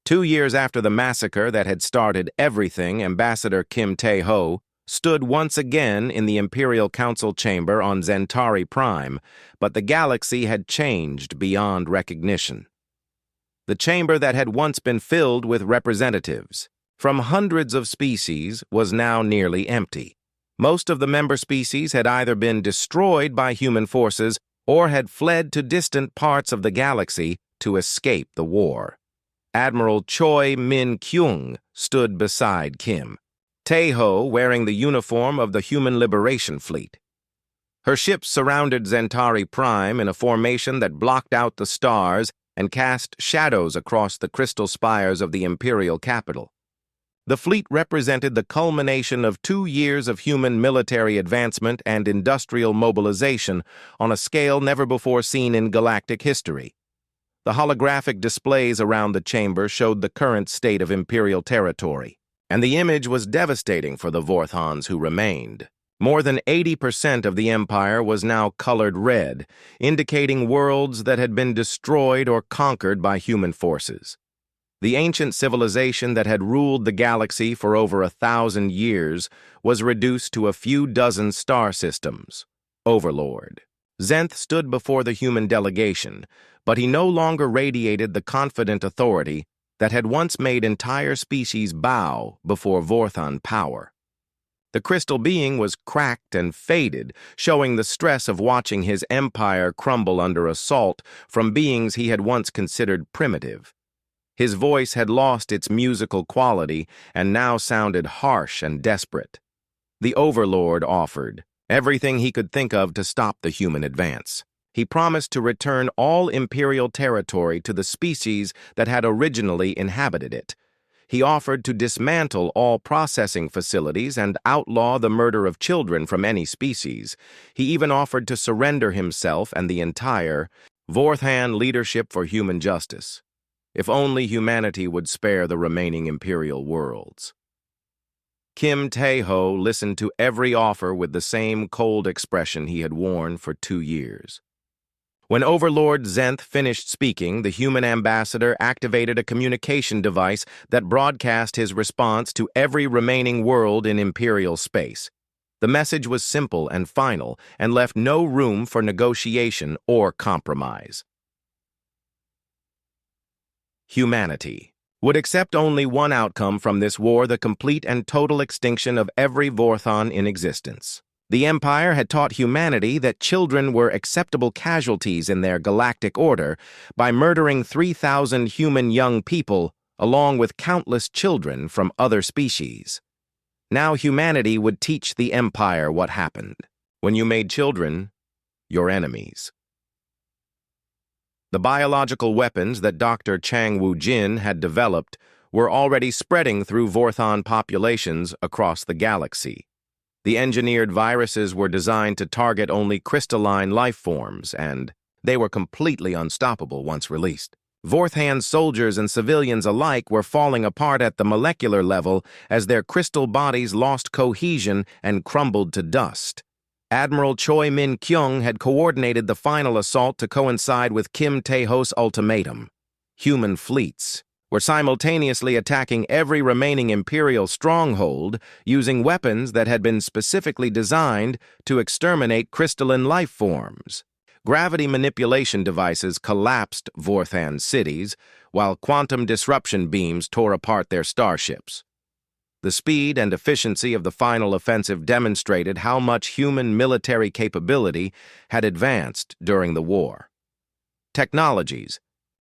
2 years after the massacre that had started everything, Ambassador Kim Tae-ho stood once again in the Imperial Council chamber on Centauri Prime, but the galaxy had changed beyond recognition. The chamber that had once been filled with representatives from hundreds of species was now nearly empty. Most of the member species had either been destroyed by human forces or had fled to distant parts of the galaxy to escape the war. Admiral Choi Min-kyung stood beside Kim Tae-ho, wearing the uniform of the Human Liberation Fleet. Her ships surrounded Centauri Prime in a formation that blocked out the stars and cast shadows across the crystal spires of the imperial capital. The fleet represented the culmination of 2 years of human military advancement and industrial mobilization on a scale never before seen in galactic history. The holographic displays around the chamber showed the current state of imperial territory, and the image was devastating for the Vorthons who remained. More than 80% of the empire was now colored red, indicating worlds that had been destroyed or conquered by human forces. The ancient civilization that had ruled the galaxy for over 1,000 years was reduced to a few dozen star systems. Overlord Zenth stood before the human delegation, but he no longer radiated the confident authority that had once made entire species bow before Vorthon power. The crystal being was cracked and faded, showing the stress of watching his empire crumble under assault from beings he had once considered primitive. His voice had lost its musical quality and now sounded harsh and desperate. The Overlord offered everything he could think of to stop the human advance. He promised to return all imperial territory to the species that had originally inhabited it. He offered to dismantle all processing facilities and outlaw the murder of children from any species. He even offered to surrender himself and the entire Vorthan leadership for human justice, if only humanity would spare the remaining imperial worlds. Kim Tae-ho listened to every offer with the same cold expression he had worn for 2 years. When Overlord Zenth finished speaking, the human ambassador activated a communication device that broadcast his response to every remaining world in imperial space. The message was simple and final and left no room for negotiation or compromise. Humanity would accept only one outcome from this war: the complete and total extinction of every Vorthon in existence. The Empire had taught humanity that children were acceptable casualties in their galactic order by murdering 3,000 human young people along with countless children from other species. Now humanity would teach the Empire what happened when you made children your enemies. The biological weapons that Dr. Chang Woo-jin had developed were already spreading through Vorthon populations across the galaxy. The engineered viruses were designed to target only crystalline life forms, and they were completely unstoppable once released. Vorthan soldiers and civilians alike were falling apart at the molecular level as their crystal bodies lost cohesion and crumbled to dust. Admiral Choi Min-kyung had coordinated the final assault to coincide with Kim Tae-ho's ultimatum. Human fleets were simultaneously attacking every remaining imperial stronghold using weapons that had been specifically designed to exterminate crystalline life forms. Gravity manipulation devices collapsed Vorthan cities, while quantum disruption beams tore apart their starships. The speed and efficiency of the final offensive demonstrated how much human military capability had advanced during the war. Technologies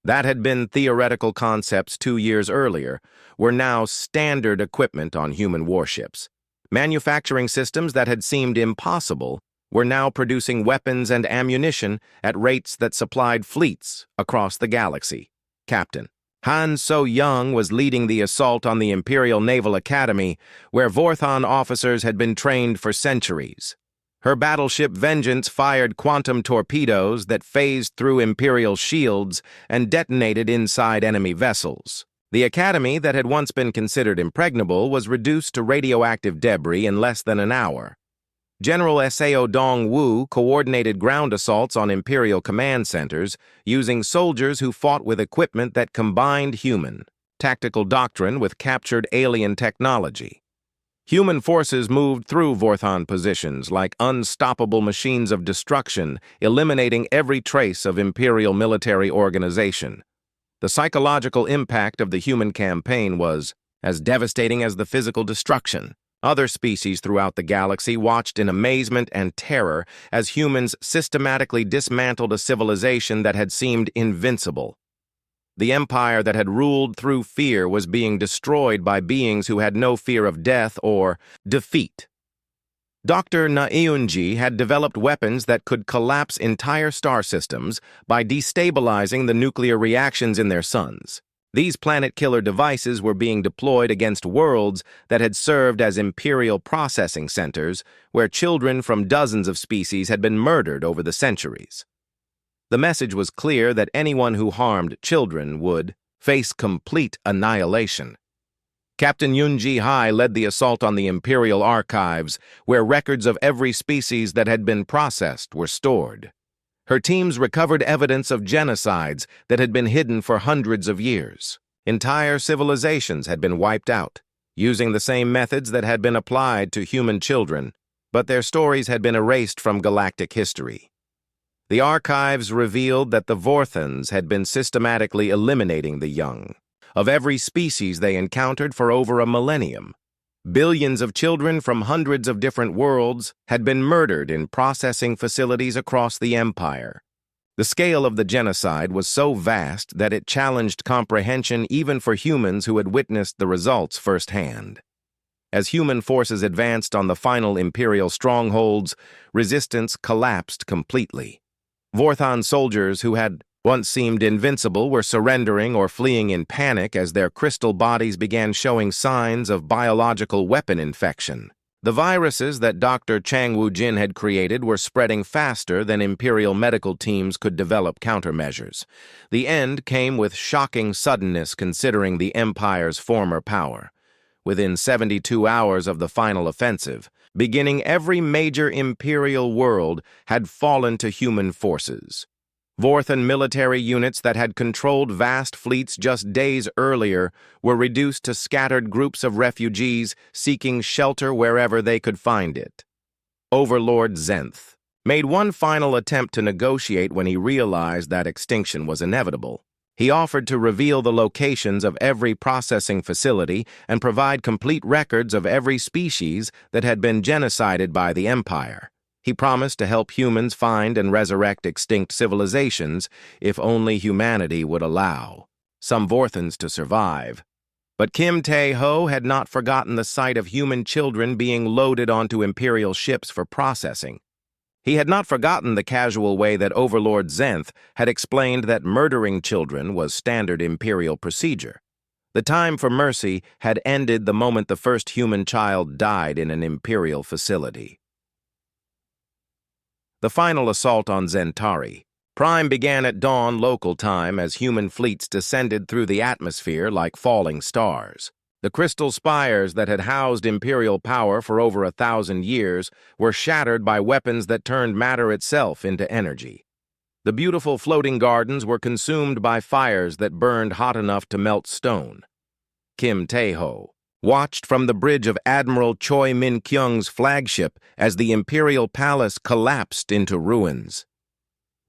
that had been theoretical concepts 2 years earlier were now standard equipment on human warships. Manufacturing systems that had seemed impossible were now producing weapons and ammunition at rates that supplied fleets across the galaxy. Captain Han So-young was leading the assault on the Imperial Naval Academy, where Vorthon officers had been trained for centuries. Her battleship Vengeance fired quantum torpedoes that phased through Imperial shields and detonated inside enemy vessels. The Academy, that had once been considered impregnable, was reduced to radioactive debris in less than an hour. General Sao Dong-woo coordinated ground assaults on Imperial command centers using soldiers who fought with equipment that combined human, tactical doctrine with captured alien technology. Human forces moved through Vorthon positions like unstoppable machines of destruction, eliminating every trace of Imperial military organization. The psychological impact of the human campaign was as devastating as the physical destruction. Other species throughout the galaxy watched in amazement and terror as humans systematically dismantled a civilization that had seemed invincible. The empire that had ruled through fear was being destroyed by beings who had no fear of death or defeat. Dr. Naeunji had developed weapons that could collapse entire star systems by destabilizing the nuclear reactions in their suns. These planet-killer devices were being deployed against worlds that had served as imperial processing centers, where children from dozens of species had been murdered over the centuries. The message was clear that anyone who harmed children would face complete annihilation. Captain Yunji Hai led the assault on the Imperial archives, where records of every species that had been processed were stored. Her teams recovered evidence of genocides that had been hidden for hundreds of years. Entire civilizations had been wiped out, using the same methods that had been applied to human children, but their stories had been erased from galactic history. The archives revealed that the Vorthons had been systematically eliminating the young of every species they encountered for over a millennium. Billions of children from hundreds of different worlds had been murdered in processing facilities across the Empire. The scale of the genocide was so vast that it challenged comprehension even for humans who had witnessed the results firsthand. As human forces advanced on the final Imperial strongholds, resistance collapsed completely. Vorthon soldiers who had once seemed invincible were surrendering or fleeing in panic as their crystal bodies began showing signs of biological weapon infection. The viruses that Dr. Chang Wu-jin had created were spreading faster than Imperial medical teams could develop countermeasures. The end came with shocking suddenness considering the Empire's former power. Within 72 hours of the final offensive, beginning every major Imperial world had fallen to human forces. Vorthon military units that had controlled vast fleets just days earlier were reduced to scattered groups of refugees seeking shelter wherever they could find it. Overlord Zenth made one final attempt to negotiate when he realized that extinction was inevitable. He offered to reveal the locations of every processing facility and provide complete records of every species that had been genocided by the Empire. He promised to help humans find and resurrect extinct civilizations if only humanity would allow some Vorthons to survive. But Kim Tae-ho had not forgotten the sight of human children being loaded onto Imperial ships for processing. He had not forgotten the casual way that Overlord Zenth had explained that murdering children was standard Imperial procedure. The time for mercy had ended the moment the first human child died in an Imperial facility. The final assault on Zentari Prime began at dawn local time as human fleets descended through the atmosphere like falling stars. The crystal spires that had housed Imperial power for over 1,000 years were shattered by weapons that turned matter itself into energy. The beautiful floating gardens were consumed by fires that burned hot enough to melt stone. Kim Tae-ho watched from the bridge of Admiral Choi Min-kyung's flagship as the Imperial Palace collapsed into ruins.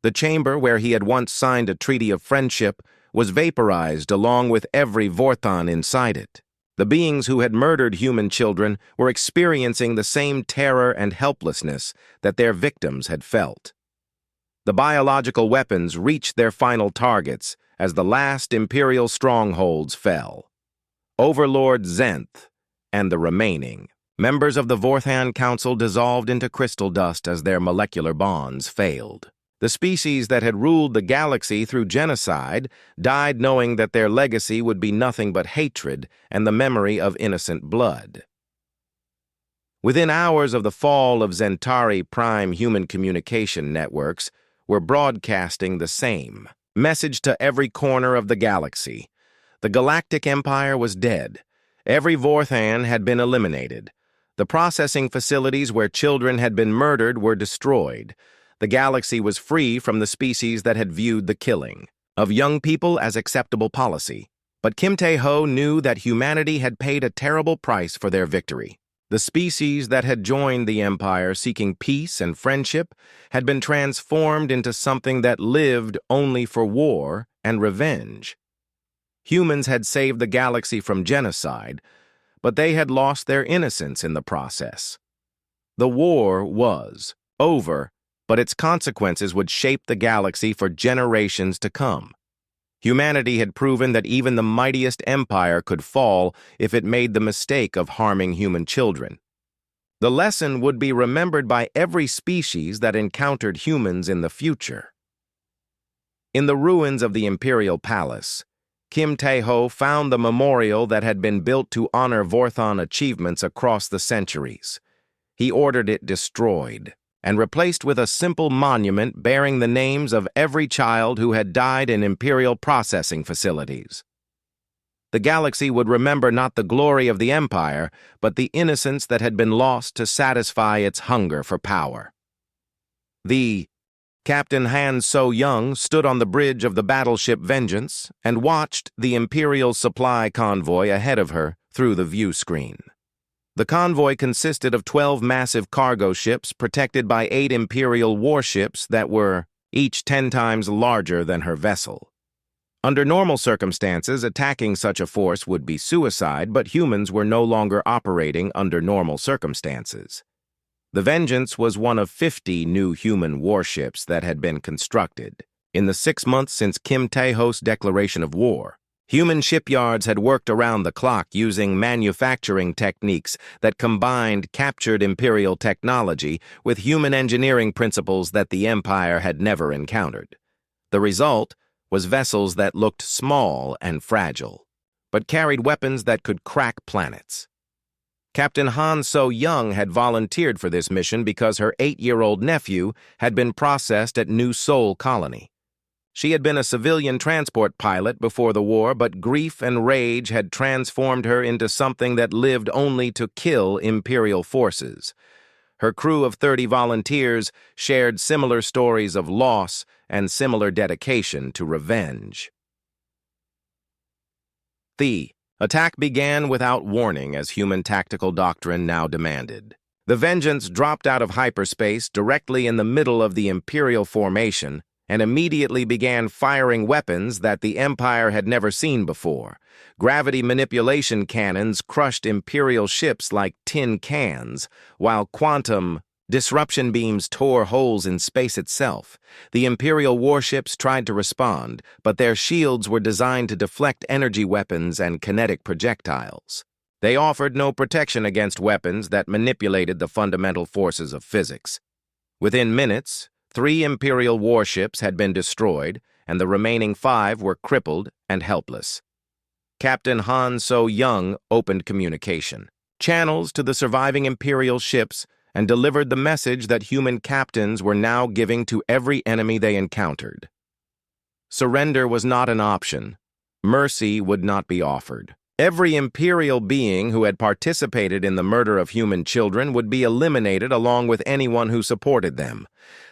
The chamber where he had once signed a treaty of friendship was vaporized along with every Vorthon inside it. The beings who had murdered human children were experiencing the same terror and helplessness that their victims had felt. The biological weapons reached their final targets as the last Imperial strongholds fell. Overlord Zenth and the remaining members of the Vorthon Council dissolved into crystal dust as their molecular bonds failed. The species that had ruled the galaxy through genocide died knowing that their legacy would be nothing but hatred and the memory of innocent blood. Within hours of the fall of Zentari Prime, human communication networks were broadcasting the same message to every corner of the galaxy. The Galactic Empire was dead. Every Vorthon had been eliminated. The processing facilities where children had been murdered were destroyed. The galaxy was free from the species that had viewed the killing of young people as acceptable policy. But Kim Tae-ho knew that humanity had paid a terrible price for their victory. The species that had joined the Empire seeking peace and friendship had been transformed into something that lived only for war and revenge. Humans had saved the galaxy from genocide, but they had lost their innocence in the process. The war was over, but its consequences would shape the galaxy for generations to come. Humanity had proven that even the mightiest empire could fall if it made the mistake of harming human children. The lesson would be remembered by every species that encountered humans in the future. In the ruins of the Imperial Palace, Kim Tae-ho found the memorial that had been built to honor Vorthon achievements across the centuries. He ordered it destroyed and replaced with a simple monument bearing the names of every child who had died in Imperial processing facilities. The galaxy would remember not the glory of the Empire, but the innocence that had been lost to satisfy its hunger for power. Captain Han So-young stood on the bridge of the battleship Vengeance and watched the Imperial supply convoy ahead of her through the view screen. The convoy consisted of 12 massive cargo ships protected by 8 Imperial warships that were each 10 times larger than her vessel. Under normal circumstances, attacking such a force would be suicide, but humans were no longer operating under normal circumstances. The Vengeance was one of 50 new human warships that had been constructed. In the 6 months since Kim Tae-ho's declaration of war, human shipyards had worked around the clock using manufacturing techniques that combined captured Imperial technology with human engineering principles that the Empire had never encountered. The result was vessels that looked small and fragile, but carried weapons that could crack planets. Captain Han So-young had volunteered for this mission because her 8-year-old nephew had been processed at New Seoul Colony. She had been a civilian transport pilot before the war, but grief and rage had transformed her into something that lived only to kill Imperial forces. Her crew of 30 volunteers shared similar stories of loss and similar dedication to revenge. The attack began without warning, as human tactical doctrine now demanded. The Vengeance dropped out of hyperspace directly in the middle of the Imperial formation and immediately began firing weapons that the Empire had never seen before. Gravity manipulation cannons crushed Imperial ships like tin cans, while quantum disruption beams tore holes in space itself. The Imperial warships tried to respond, but their shields were designed to deflect energy weapons and kinetic projectiles. They offered no protection against weapons that manipulated the fundamental forces of physics. Within minutes, 3 Imperial warships had been destroyed, and the remaining 5 were crippled and helpless. Captain Han So-young opened communication channels to the surviving Imperial ships and delivered the message that human captains were now giving to every enemy they encountered. Surrender was not an option. Mercy would not be offered. Every Imperial being who had participated in the murder of human children would be eliminated along with anyone who supported them.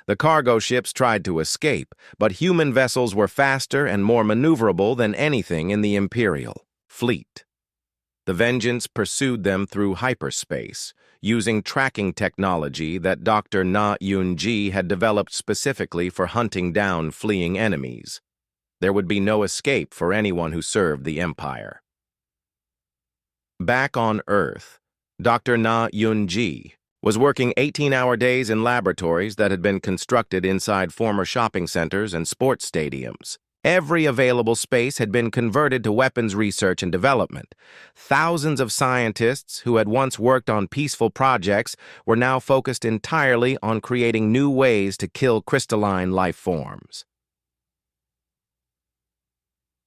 The cargo ships tried to escape, but human vessels were faster and more maneuverable than anything in the Imperial fleet. The Vengeance pursued them through hyperspace, using tracking technology that Dr. Na Yun-ji had developed specifically for hunting down fleeing enemies. There would be no escape for anyone who served the Empire. Back on Earth, Dr. Na Yun-ji was working 18-hour days in laboratories that had been constructed inside former shopping centers and sports stadiums. Every available space had been converted to weapons research and development. Thousands of scientists who had once worked on peaceful projects were now focused entirely on creating new ways to kill crystalline life forms.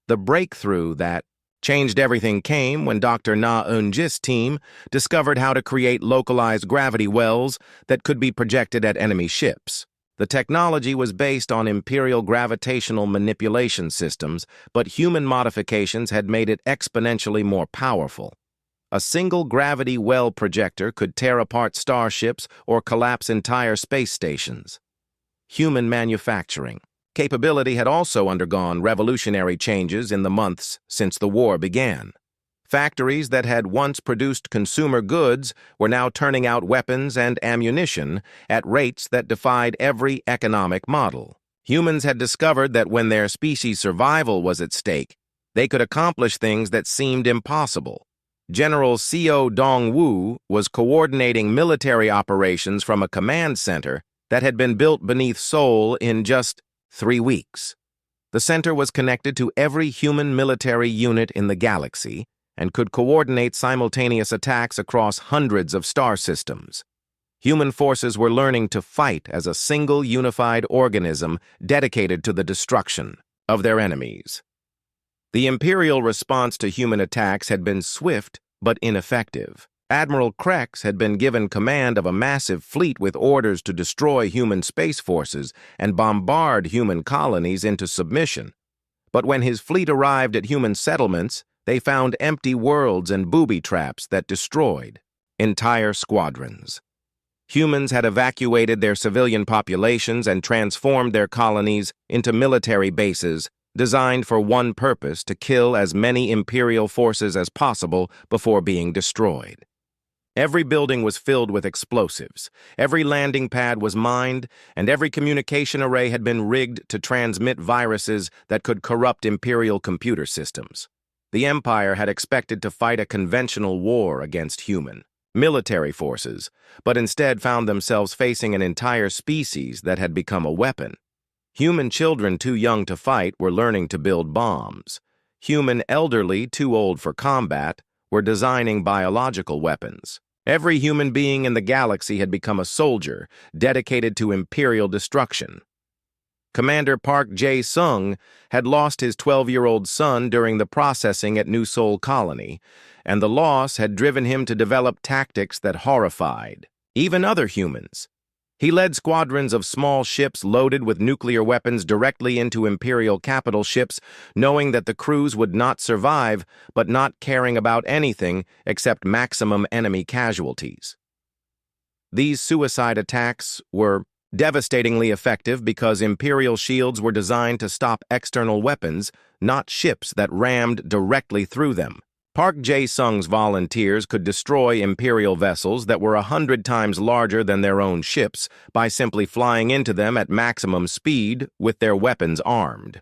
The breakthrough that changed everything came when Dr. Na Eun-ji's team discovered how to create localized gravity wells that could be projected at enemy ships. The technology was based on Imperial gravitational manipulation systems, but human modifications had made it exponentially more powerful. A single gravity well projector could tear apart starships or collapse entire space stations. Human manufacturing. capability had also undergone revolutionary changes in the months since the war began. Factories that had once produced consumer goods were now turning out weapons and ammunition at rates that defied every economic model. Humans had discovered that when their species' survival was at stake, they could accomplish things that seemed impossible. General Seo Dong-woo was coordinating military operations from a command center that had been built beneath Seoul in just 3 weeks. The center was connected to every human military unit in the galaxy and could coordinate simultaneous attacks across hundreds of star systems. Human forces were learning to fight as a single unified organism dedicated to the destruction of their enemies. The Imperial response to human attacks had been swift but ineffective. Admiral Krex had been given command of a massive fleet with orders to destroy human space forces and bombard human colonies into submission. But when his fleet arrived at human settlements, they found empty worlds and booby traps that destroyed entire squadrons. Humans had evacuated their civilian populations and transformed their colonies into military bases designed for one purpose: to kill as many Imperial forces as possible before being destroyed. Every building was filled with explosives, every landing pad was mined, and every communication array had been rigged to transmit viruses that could corrupt Imperial computer systems. The Empire had expected to fight a conventional war against human military forces, but instead found themselves facing an entire species that had become a weapon. Human children too young to fight were learning to build bombs. Human elderly too old for combat were designing biological weapons. Every human being in the galaxy had become a soldier dedicated to Imperial destruction. Commander Park Jae-sung had lost his 12-year-old son during the processing at New Seoul Colony, and the loss had driven him to develop tactics that horrified even other humans. He led squadrons of small ships loaded with nuclear weapons directly into Imperial capital ships, knowing that the crews would not survive, but not caring about anything except maximum enemy casualties. These suicide attacks were devastatingly effective because Imperial shields were designed to stop external weapons, not ships that rammed directly through them. Park Jae-sung's volunteers could destroy Imperial vessels that were 100 times larger than their own ships by simply flying into them at maximum speed with their weapons armed.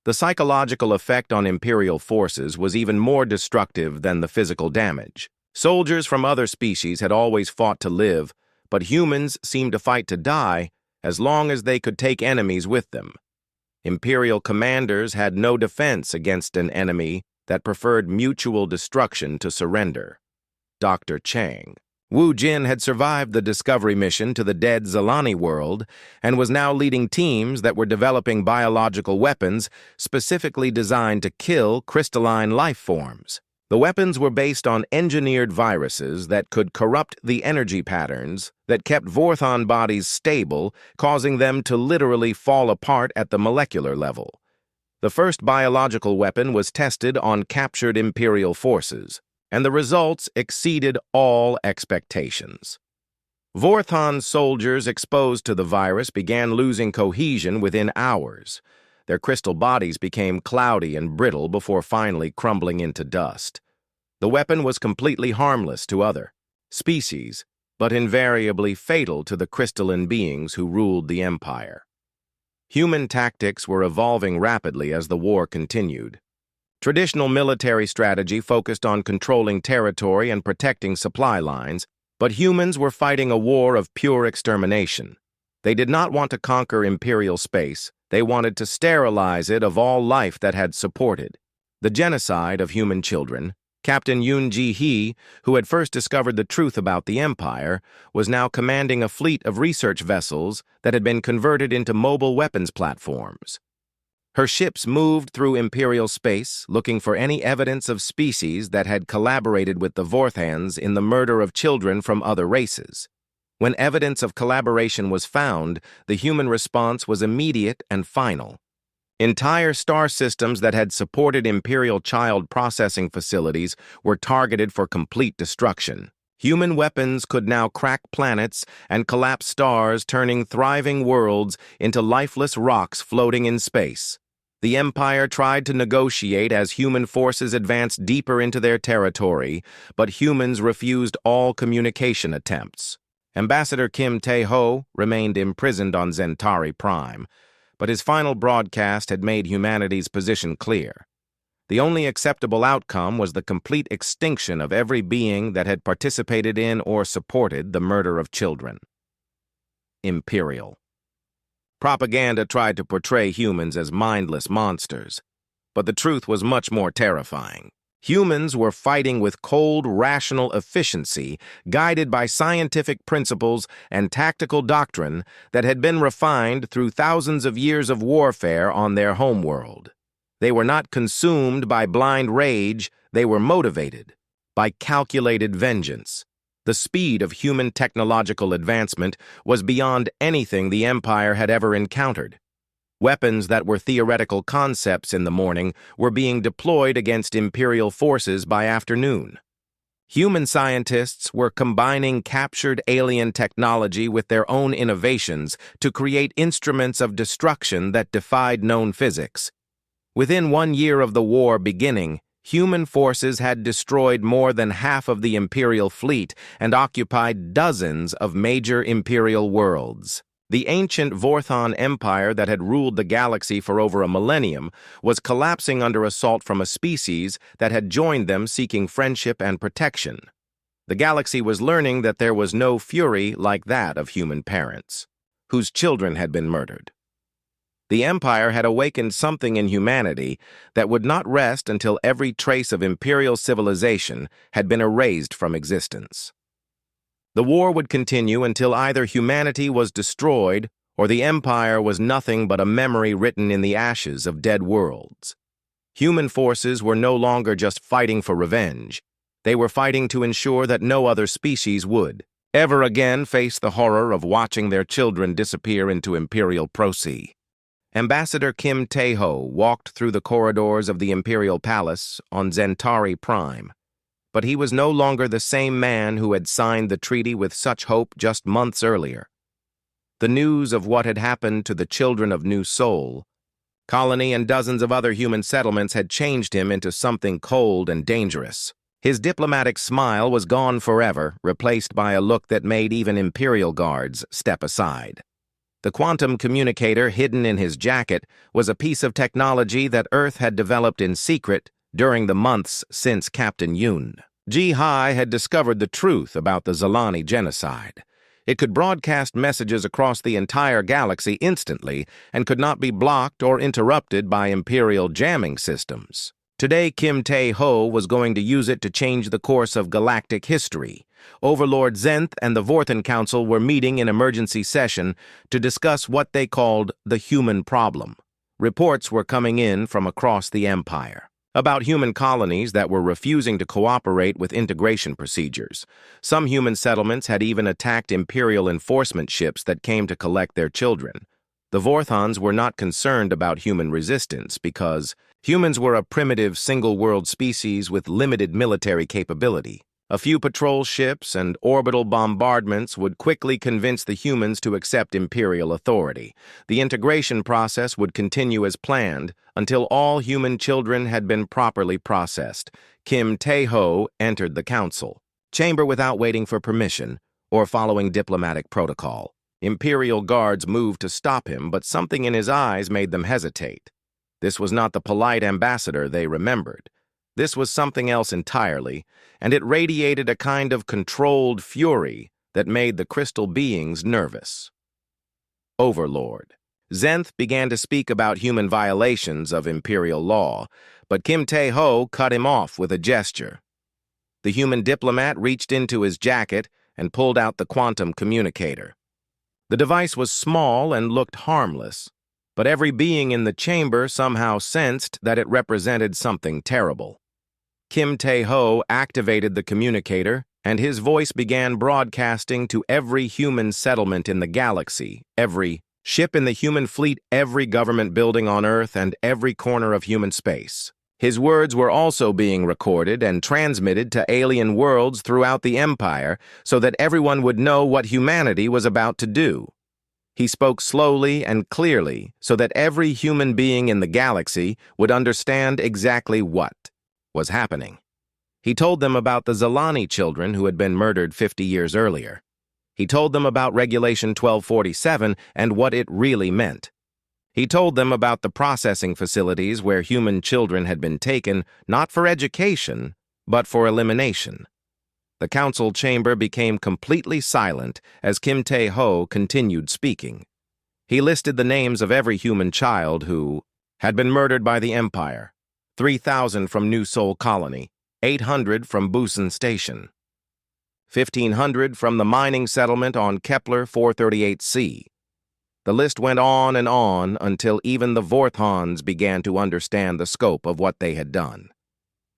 The psychological effect on Imperial forces was even more destructive than the physical damage. Soldiers from other species had always fought to live, but humans seemed to fight to die as long as they could take enemies with them. Imperial commanders had no defense against an enemy that preferred mutual destruction to surrender. Dr. Chang. Wu Jin had survived the discovery mission to the dead Zalani world and was now leading teams that were developing biological weapons specifically designed to kill crystalline life forms. The weapons were based on engineered viruses that could corrupt the energy patterns that kept Vorthon bodies stable, causing them to literally fall apart at the molecular level. The first biological weapon was tested on captured Imperial forces, and the results exceeded all expectations. Vorthon soldiers exposed to the virus began losing cohesion within hours. Their crystal bodies became cloudy and brittle before finally crumbling into dust. The weapon was completely harmless to other species, but invariably fatal to the crystalline beings who ruled the Empire. Human tactics were evolving rapidly as the war continued. Traditional military strategy focused on controlling territory and protecting supply lines, but humans were fighting a war of pure extermination. They did not want to conquer Imperial space. They wanted to sterilize it of all life that had supported the genocide of human children. Captain Yoon Ji-hee, who had first discovered the truth about the Empire, was now commanding a fleet of research vessels that had been converted into mobile weapons platforms. Her ships moved through Imperial space, looking for any evidence of species that had collaborated with the Vorthans in the murder of children from other races. When evidence of collaboration was found, the human response was immediate and final. Entire star systems that had supported Imperial child processing facilities were targeted for complete destruction. Human weapons could now crack planets and collapse stars, turning thriving worlds into lifeless rocks floating in space. The Empire tried to negotiate as human forces advanced deeper into their territory, but humans refused all communication attempts. Ambassador Kim Tae-ho remained imprisoned on Zentari Prime, but his final broadcast had made humanity's position clear. The only acceptable outcome was the complete extinction of every being that had participated in or supported the murder of children. Imperial. Propaganda tried to portray humans as mindless monsters, but the truth was much more terrifying. Humans were fighting with cold, rational efficiency, guided by scientific principles and tactical doctrine that had been refined through thousands of years of warfare on their homeworld. They were not consumed by blind rage, they were motivated by calculated vengeance. The speed of human technological advancement was beyond anything the Empire had ever encountered. Weapons that were theoretical concepts in the morning were being deployed against Imperial forces by afternoon. Human scientists were combining captured alien technology with their own innovations to create instruments of destruction that defied known physics. Within 1 year of the war beginning, human forces had destroyed more than half of the Imperial fleet and occupied dozens of major Imperial worlds. The ancient Vorthon Empire that had ruled the galaxy for over a millennium was collapsing under assault from a species that had joined them seeking friendship and protection. The galaxy was learning that there was no fury like that of human parents, whose children had been murdered. The Empire had awakened something in humanity that would not rest until every trace of Imperial civilization had been erased from existence. The war would continue until either humanity was destroyed or the Empire was nothing but a memory written in the ashes of dead worlds. Human forces were no longer just fighting for revenge. They were fighting to ensure that no other species would ever again face the horror of watching their children disappear into Imperial procy. Ambassador Kim Tae-ho walked through the corridors of the Imperial Palace on Zentari Prime. But he was no longer the same man who had signed the treaty with such hope just months earlier. The news of what had happened to the children of New Sol, Colony and dozens of other human settlements had changed him into something cold and dangerous. His diplomatic smile was gone forever, replaced by a look that made even Imperial guards step aside. The quantum communicator hidden in his jacket was a piece of technology that Earth had developed in secret during the months since Captain Yoon Ji-hai had discovered the truth about the Zalani genocide. It could broadcast messages across the entire galaxy instantly and could not be blocked or interrupted by Imperial jamming systems. Today, Kim Tae-ho was going to use it to change the course of galactic history. Overlord Zenth and the Vorthon Council were meeting in emergency session to discuss what they called the human problem. Reports were coming in from across the Empire about human colonies that were refusing to cooperate with integration procedures. Some human settlements had even attacked Imperial enforcement ships that came to collect their children. The Vorthons were not concerned about human resistance because humans were a primitive single-world species with limited military capability. A few patrol ships and orbital bombardments would quickly convince the humans to accept Imperial authority. The integration process would continue as planned until all human children had been properly processed. Kim Tae-ho entered the council chamber without waiting for permission or following diplomatic protocol. Imperial guards moved to stop him, but something in his eyes made them hesitate. This was not the polite ambassador they remembered. This was something else entirely, and it radiated a kind of controlled fury that made the crystal beings nervous. Overlord. Zenth began to speak about human violations of Imperial law, but Kim Tae-ho cut him off with a gesture. The human diplomat reached into his jacket and pulled out the quantum communicator. The device was small and looked harmless, but every being in the chamber somehow sensed that it represented something terrible. Kim Tae-ho activated the communicator, and his voice began broadcasting to every human settlement in the galaxy, every ship in the human fleet, every government building on Earth, and every corner of human space. His words were also being recorded and transmitted to alien worlds throughout the Empire so that everyone would know what humanity was about to do. He spoke slowly and clearly so that every human being in the galaxy would understand exactly what was happening. He told them about the Zalani children who had been murdered 50 years earlier. He told them about Regulation 1247 and what it really meant. He told them about the processing facilities where human children had been taken, not for education, but for elimination. The council chamber became completely silent as Kim Tae-ho continued speaking. He listed the names of every human child who had been murdered by the Empire: 3,000 from New Seoul Colony, 800 from Busan Station, 1,500 from the mining settlement on Kepler 438c. The list went on and on until even the Vorthons began to understand the scope of what they had done.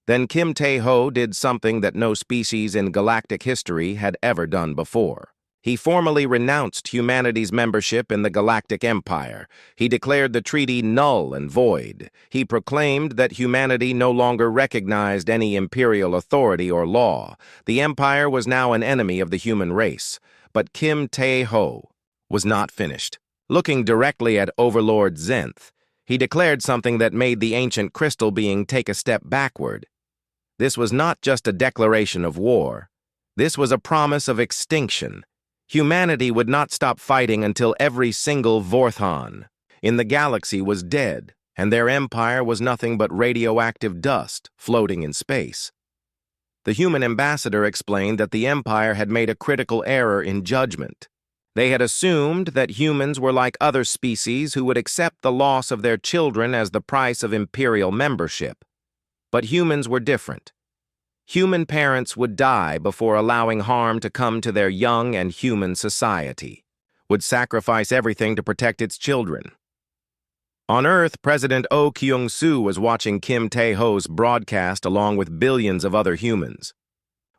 Then Kim Tae-ho did something that no species in galactic history had ever done before. He formally renounced humanity's membership in the Galactic Empire. He declared the treaty null and void. He proclaimed that humanity no longer recognized any imperial authority or law. The Empire was now an enemy of the human race. But Kim Tae-ho was not finished. Looking directly at Overlord Zenth, he declared something that made the ancient crystal being take a step backward. This was not just a declaration of war. This was a promise of extinction. Humanity would not stop fighting until every single Vorthon in the galaxy was dead, and their empire was nothing but radioactive dust floating in space. The human ambassador explained that the Empire had made a critical error in judgment. They had assumed that humans were like other species who would accept the loss of their children as the price of imperial membership. But humans were different. Human parents would die before allowing harm to come to their young and human society, would sacrifice everything to protect its children. On Earth, President Oh Kyung-soo was watching Kim Tae-ho's broadcast along with billions of other humans.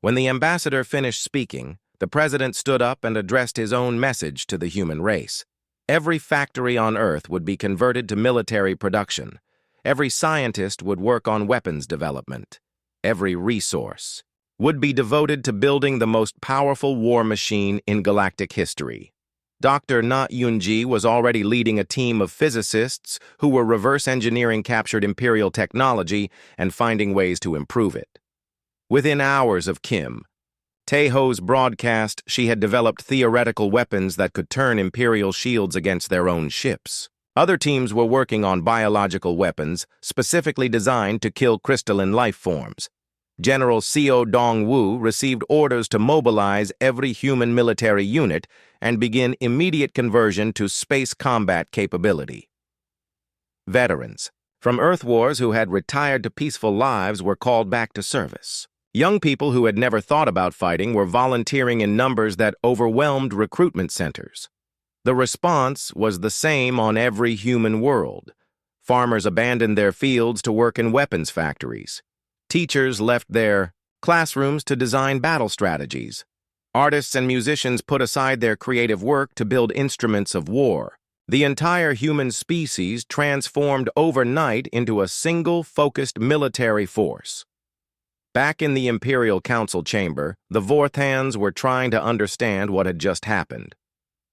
When the ambassador finished speaking, the president stood up and addressed his own message to the human race. Every factory on Earth would be converted to military production. Every scientist would work on weapons development. Every resource would be devoted to building the most powerful war machine in galactic history. Dr. Na Yoonji was already leading a team of physicists who were reverse engineering captured imperial technology and finding ways to improve it. Within hours of Kim Tae-ho's broadcast, she had developed theoretical weapons that could turn imperial shields against their own ships. Other teams were working on biological weapons specifically designed to kill crystalline life forms. General Seo Dong-woo received orders to mobilize every human military unit and begin immediate conversion to space combat capability. Veterans from Earth Wars who had retired to peaceful lives were called back to service. Young people who had never thought about fighting were volunteering in numbers that overwhelmed recruitment centers. The response was the same on every human world. Farmers abandoned their fields to work in weapons factories. Teachers left their classrooms to design battle strategies. Artists and musicians put aside their creative work to build instruments of war. The entire human species transformed overnight into a single, focused military force. Back in the Imperial Council chamber, the Vorthans were trying to understand what had just happened.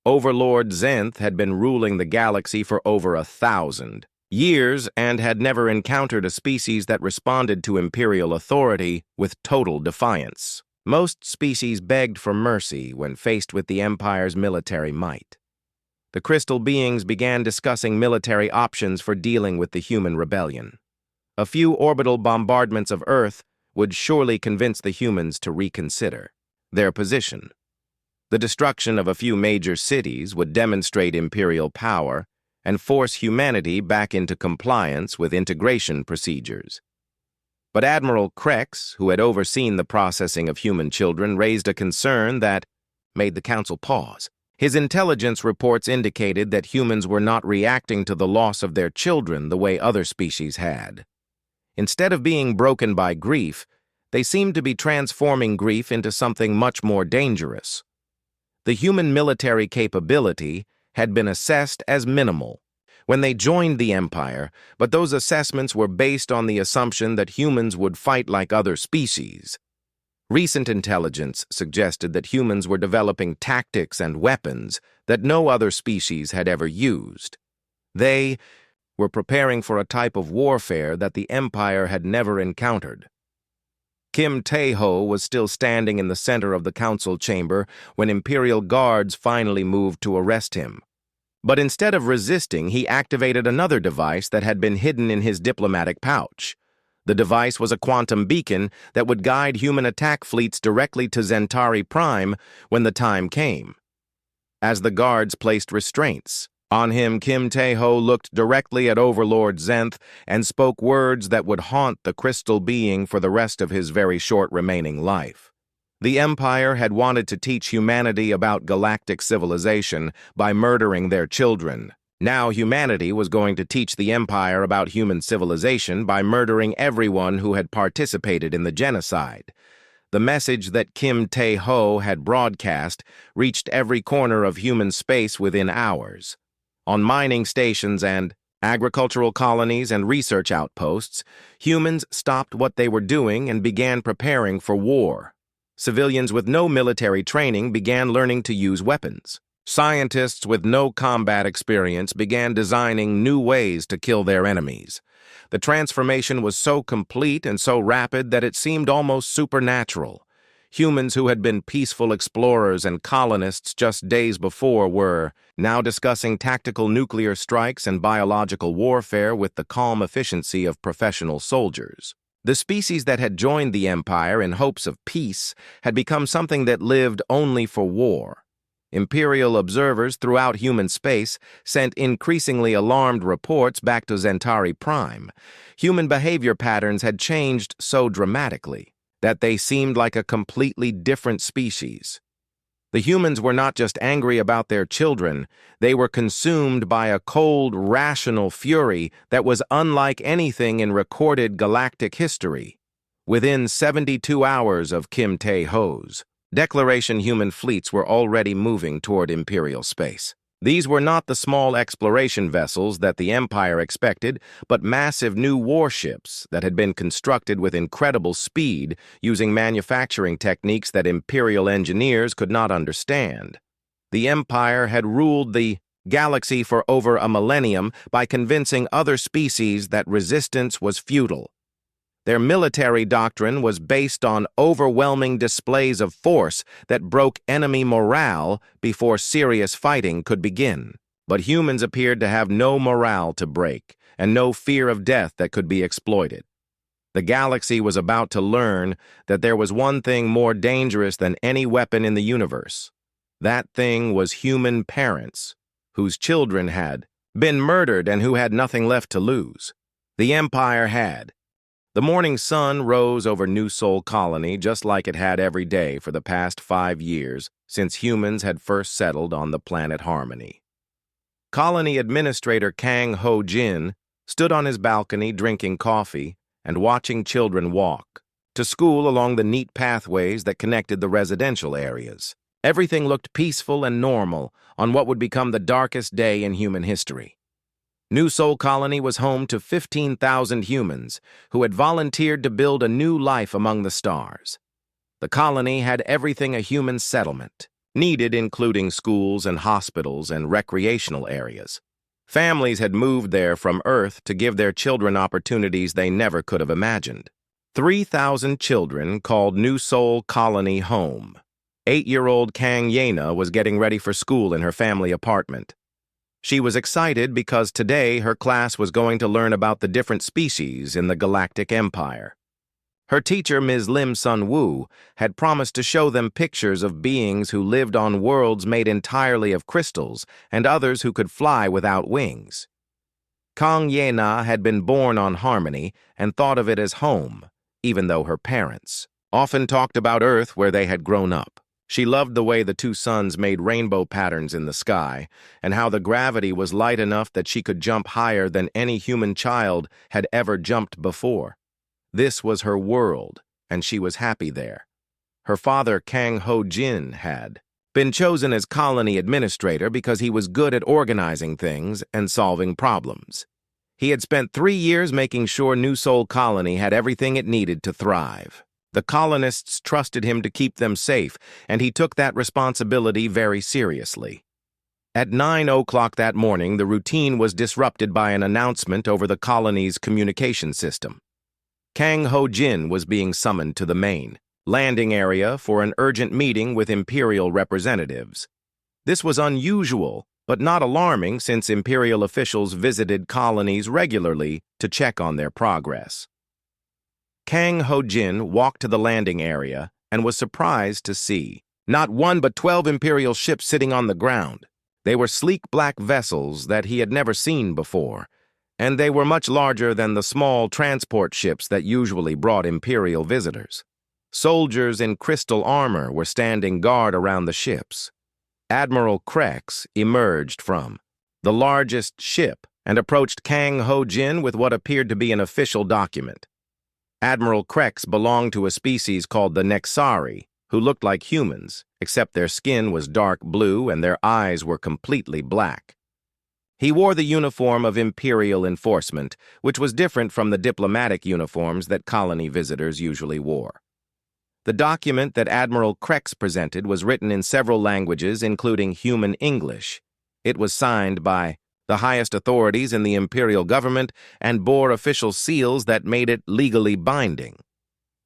Overlord Zenth had been ruling the galaxy for over 1,000 years and had never encountered a species that responded to imperial authority with total defiance. Most species begged for mercy when faced with the Empire's military might. The crystal beings began discussing military options for dealing with the human rebellion. A few orbital bombardments of Earth would surely convince the humans to reconsider their position. The destruction of a few major cities would demonstrate imperial power and force humanity back into compliance with integration procedures. But Admiral Krex, who had overseen the processing of human children, raised a concern that made the council pause. His intelligence reports indicated that humans were not reacting to the loss of their children the way other species had. Instead of being broken by grief, they seemed to be transforming grief into something much more dangerous. The human military capability had been assessed as minimal. when they joined the Empire, but those assessments were based on the assumption that humans would fight like other species. Recent intelligence suggested that humans were developing tactics and weapons that no other species had ever used. They were preparing for a type of warfare that the Empire had never encountered. Kim Tae-ho was still standing in the center of the council chamber when Imperial guards finally moved to arrest him. But instead of resisting, he activated another device that had been hidden in his diplomatic pouch. The device was a quantum beacon that would guide human attack fleets directly to Centauri Prime when the time came. As the guards placed restraints on him, Kim Tae-ho looked directly at Overlord Zenth and spoke words that would haunt the crystal being for the rest of his very short remaining life. The Empire had wanted to teach humanity about galactic civilization by murdering their children. Now humanity was going to teach the Empire about human civilization by murdering everyone who had participated in the genocide. The message that Kim Tae-ho had broadcast reached every corner of human space within hours. On mining stations and agricultural colonies and research outposts, humans stopped what they were doing and began preparing for war. Civilians with no military training began learning to use weapons. Scientists with no combat experience began designing new ways to kill their enemies. The transformation was so complete and so rapid that it seemed almost supernatural. Humans who had been peaceful explorers and colonists just days before were now discussing tactical nuclear strikes and biological warfare with the calm efficiency of professional soldiers. The species that had joined the Empire in hopes of peace had become something that lived only for war. Imperial observers throughout human space sent increasingly alarmed reports back to Centauri Prime. Human behavior patterns had changed so dramatically that they seemed like a completely different species. The humans were not just angry about their children, they were consumed by a cold, rational fury that was unlike anything in recorded galactic history. Within 72 hours of Kim Tae-ho's declaration, human fleets were already moving toward Imperial space. These were not the small exploration vessels that the Empire expected, but massive new warships that had been constructed with incredible speed using manufacturing techniques that Imperial engineers could not understand. The Empire had ruled the galaxy for over a millennium by convincing other species that resistance was futile. Their military doctrine was based on overwhelming displays of force that broke enemy morale before serious fighting could begin. But humans appeared to have no morale to break, and no fear of death that could be exploited. The galaxy was about to learn that there was one thing more dangerous than any weapon in the universe. That thing was human parents, whose children had been murdered and who had nothing left to lose. The Empire had. The morning sun rose over New Sol Colony just like it had every day for the past 5 years since humans had first settled on the planet Harmony. Colony Administrator Kang Ho-jin stood on his balcony drinking coffee and watching children walk to school along the neat pathways that connected the residential areas. Everything looked peaceful and normal on what would become the darkest day in human history. New Sol Colony was home to 15,000 humans who had volunteered to build a new life among the stars. The colony had everything a human settlement needed, including schools and hospitals and recreational areas. Families had moved there from Earth to give their children opportunities they never could have imagined. 3,000 children called New Sol Colony home. 8-year-old Kang Yena was getting ready for school in her family apartment. She was excited because today her class was going to learn about the different species in the Galactic Empire. Her teacher, Ms. Lim Sun-woo, had promised to show them pictures of beings who lived on worlds made entirely of crystals and others who could fly without wings. Kang Yena had been born on Harmony and thought of it as home, even though her parents often talked about Earth where they had grown up. She loved the way the two suns made rainbow patterns in the sky, and how the gravity was light enough that she could jump higher than any human child had ever jumped before. This was her world, and she was happy there. Her father, Kang Ho-jin, had been chosen as colony administrator because he was good at organizing things and solving problems. He had spent 3 years making sure New Sol Colony had everything it needed to thrive. The colonists trusted him to keep them safe, and he took that responsibility very seriously. At 9 o'clock that morning, the routine was disrupted by an announcement over the colony's communication system. Kang Ho-jin was being summoned to the main landing area for an urgent meeting with Imperial representatives. This was unusual, but not alarming since Imperial officials visited colonies regularly to check on their progress. Kang Ho-jin walked to the landing area and was surprised to see not 1 but 12 Imperial ships sitting on the ground. They were sleek black vessels that he had never seen before, and they were much larger than the small transport ships that usually brought Imperial visitors. Soldiers in crystal armor were standing guard around the ships. Admiral Krex emerged from the largest ship and approached Kang Ho-jin with what appeared to be an official document. Admiral Krex belonged to a species called the Nexari, who looked like humans, except their skin was dark blue and their eyes were completely black. He wore the uniform of Imperial enforcement, which was different from the diplomatic uniforms that colony visitors usually wore. The document that Admiral Krex presented was written in several languages, including human English. It was signed by the highest authorities in the Imperial government and bore official seals that made it legally binding.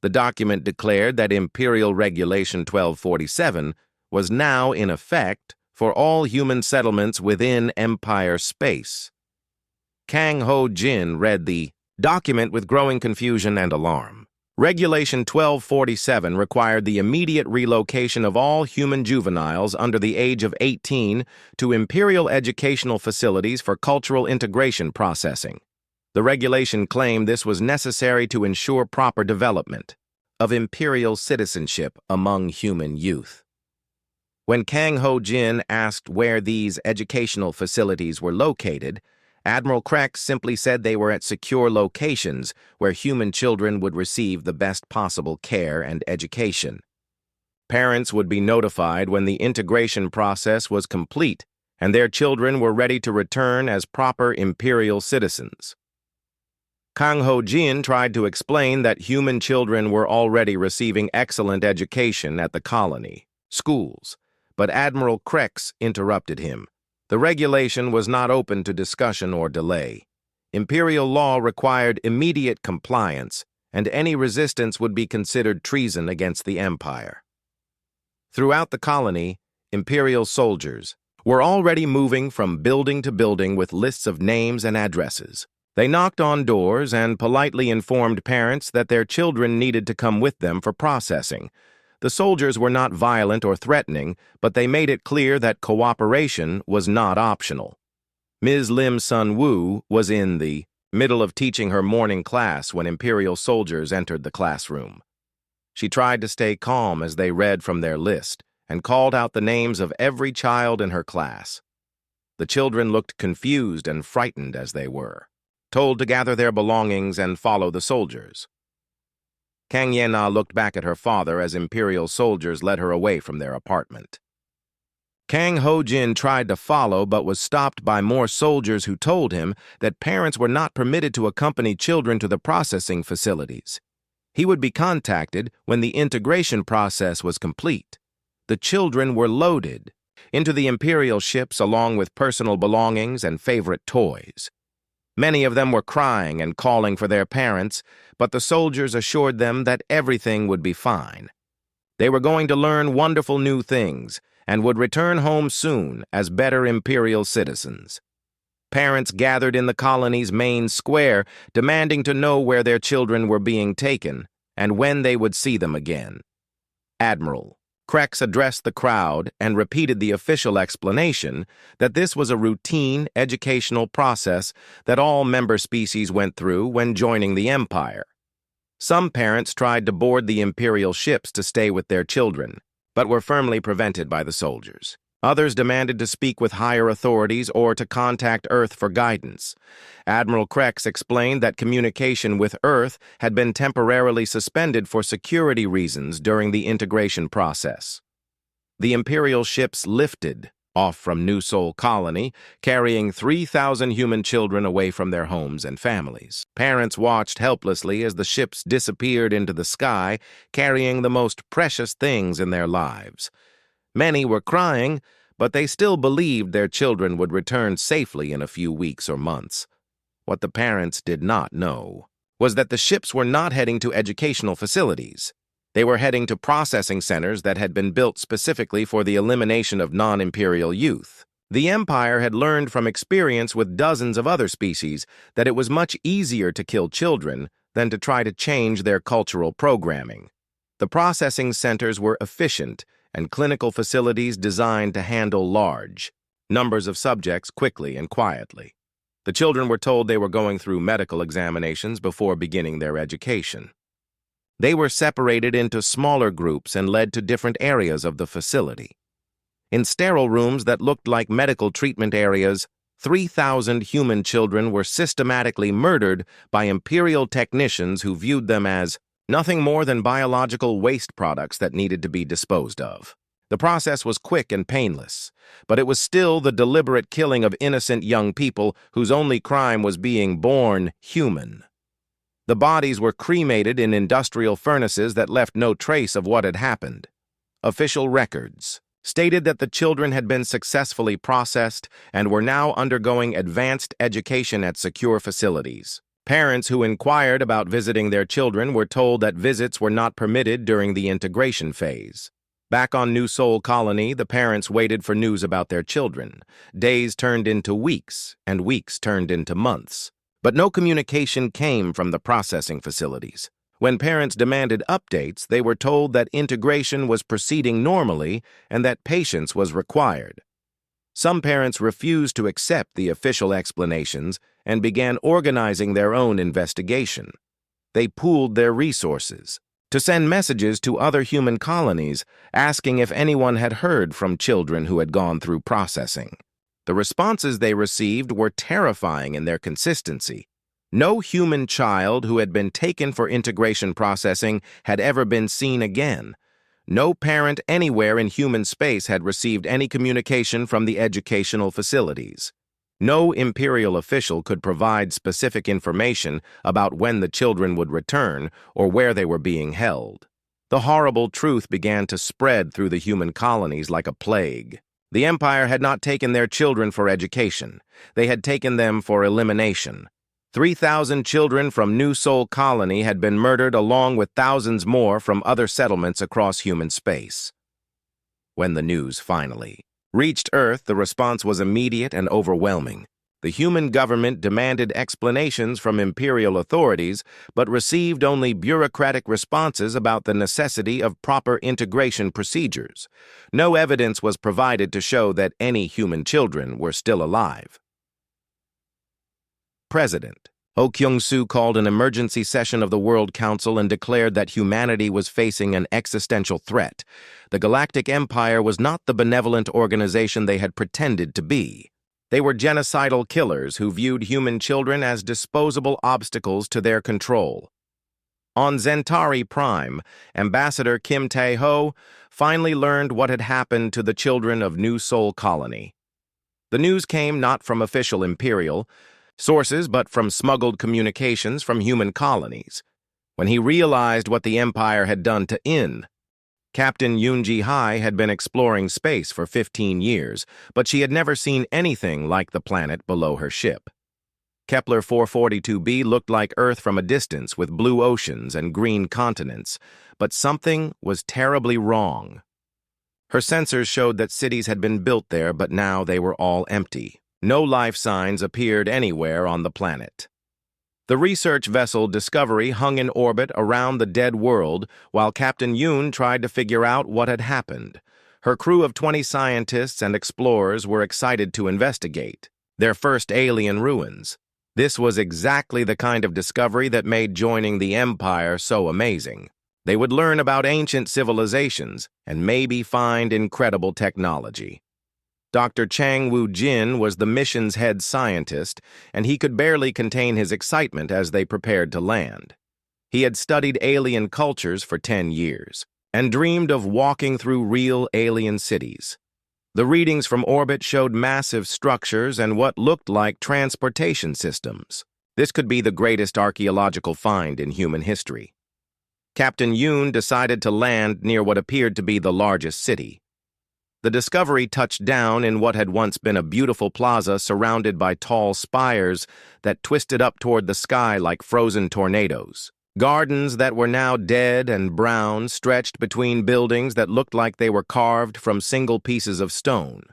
The document declared that Imperial Regulation 1247 was now in effect for all human settlements within Empire space. Kang Ho-jin read the document with growing confusion and alarm. Regulation 1247 required the immediate relocation of all human juveniles under the age of 18 to Imperial educational facilities for cultural integration processing. The regulation claimed this was necessary to ensure proper development of Imperial citizenship among human youth. When Kang Ho-jin asked where these educational facilities were located, Admiral Krex simply said they were at secure locations where human children would receive the best possible care and education. Parents would be notified when the integration process was complete and their children were ready to return as proper Imperial citizens. Kang Ho-jin tried to explain that human children were already receiving excellent education at the colony schools, but Admiral Krex interrupted him. The regulation was not open to discussion or delay. Imperial law required immediate compliance, and any resistance would be considered treason against the Empire. Throughout the colony, Imperial soldiers were already moving from building to building with lists of names and addresses. They knocked on doors and politely informed parents that their children needed to come with them for processing. The soldiers were not violent or threatening, but they made it clear that cooperation was not optional. Ms. Lim Sun-woo was in the middle of teaching her morning class when Imperial soldiers entered the classroom. She tried to stay calm as they read from their list and called out the names of every child in her class. The children looked confused and frightened as they were, told to gather their belongings and follow the soldiers. Kang Ye-na looked back at her father as Imperial soldiers led her away from their apartment. Kang Ho-jin tried to follow but was stopped by more soldiers who told him that parents were not permitted to accompany children to the processing facilities. He would be contacted when the integration process was complete. The children were loaded into the Imperial ships along with personal belongings and favorite toys. Many of them were crying and calling for their parents, but the soldiers assured them that everything would be fine. They were going to learn wonderful new things and would return home soon as better Imperial citizens. Parents gathered in the colony's main square, demanding to know where their children were being taken and when they would see them again. Admiral Krex addressed the crowd and repeated the official explanation that this was a routine educational process that all member species went through when joining the Empire. Some parents tried to board the Imperial ships to stay with their children, but were firmly prevented by the soldiers. Others demanded to speak with higher authorities or to contact Earth for guidance. Admiral Krex explained that communication with Earth had been temporarily suspended for security reasons during the integration process. The Imperial ships lifted off from New Sol Colony, carrying 3,000 human children away from their homes and families. Parents watched helplessly as the ships disappeared into the sky, carrying the most precious things in their lives. Many were crying, but they still believed their children would return safely in a few weeks or months. What the parents did not know was that the ships were not heading to educational facilities. They were heading to processing centers that had been built specifically for the elimination of non-imperial youth. The Empire had learned from experience with dozens of other species that it was much easier to kill children than to try to change their cultural programming. The processing centers were efficient and clinical facilities designed to handle large numbers of subjects quickly and quietly. The children were told they were going through medical examinations before beginning their education. They were separated into smaller groups and led to different areas of the facility. In sterile rooms that looked like medical treatment areas, 3,000 human children were systematically murdered by Imperial technicians who viewed them as nothing more than biological waste products that needed to be disposed of. The process was quick and painless, but it was still the deliberate killing of innocent young people whose only crime was being born human. The bodies were cremated in industrial furnaces that left no trace of what had happened. Official records stated that the children had been successfully processed and were now undergoing advanced education at secure facilities. Parents who inquired about visiting their children were told that visits were not permitted during the integration phase. Back on New Sol Colony, the parents waited for news about their children. Days turned into weeks, and weeks turned into months. But no communication came from the processing facilities. When parents demanded updates, they were told that integration was proceeding normally and that patience was required. Some parents refused to accept the official explanations and began organizing their own investigation. They pooled their resources to send messages to other human colonies asking if anyone had heard from children who had gone through processing. The responses they received were terrifying in their consistency. No human child who had been taken for integration processing had ever been seen again. No parent anywhere in human space had received any communication from the educational facilities. No Imperial official could provide specific information about when the children would return or where they were being held. The horrible truth began to spread through the human colonies like a plague. The Empire had not taken their children for education. They had taken them for elimination. 3,000 children from New Sol Colony had been murdered along with thousands more from other settlements across human space. When the news finally reached Earth, the response was immediate and overwhelming. The human government demanded explanations from Imperial authorities, but received only bureaucratic responses about the necessity of proper integration procedures. No evidence was provided to show that any human children were still alive. President Ho Kyung-soo called an emergency session of the World Council and declared that humanity was facing an existential threat. The Galactic Empire was not the benevolent organization they had pretended to be. They were genocidal killers who viewed human children as disposable obstacles to their control. On Zentari Prime, Ambassador Kim Tae-ho finally learned what had happened to the children of New Sol Colony. The news came not from official Imperial sources, but from smuggled communications from human colonies. When he realized what the Empire had done to In, Captain Yoon-ji-hai had been exploring space for 15 years, but she had never seen anything like the planet below her ship. Kepler 442b looked like Earth from a distance with blue oceans and green continents, but something was terribly wrong. Her sensors showed that cities had been built there, but now they were all empty. No life signs appeared anywhere on the planet. The research vessel Discovery hung in orbit around the dead world while Captain Yoon tried to figure out what had happened. Her crew of 20 scientists and explorers were excited to investigate their first alien ruins. This was exactly the kind of discovery that made joining the Empire so amazing. They would learn about ancient civilizations and maybe find incredible technology. Dr. Chang Woo-jin was the mission's head scientist, and he could barely contain his excitement as they prepared to land. He had studied alien cultures for 10 years. and dreamed of walking through real alien cities. The readings from orbit showed massive structures and what looked like transportation systems. This could be the greatest archaeological find in human history. Captain Yoon decided to land near what appeared to be the largest city. The Discovery touched down in what had once been a beautiful plaza surrounded by tall spires that twisted up toward the sky like frozen tornadoes. Gardens that were now dead and brown stretched between buildings that looked like they were carved from single pieces of stone.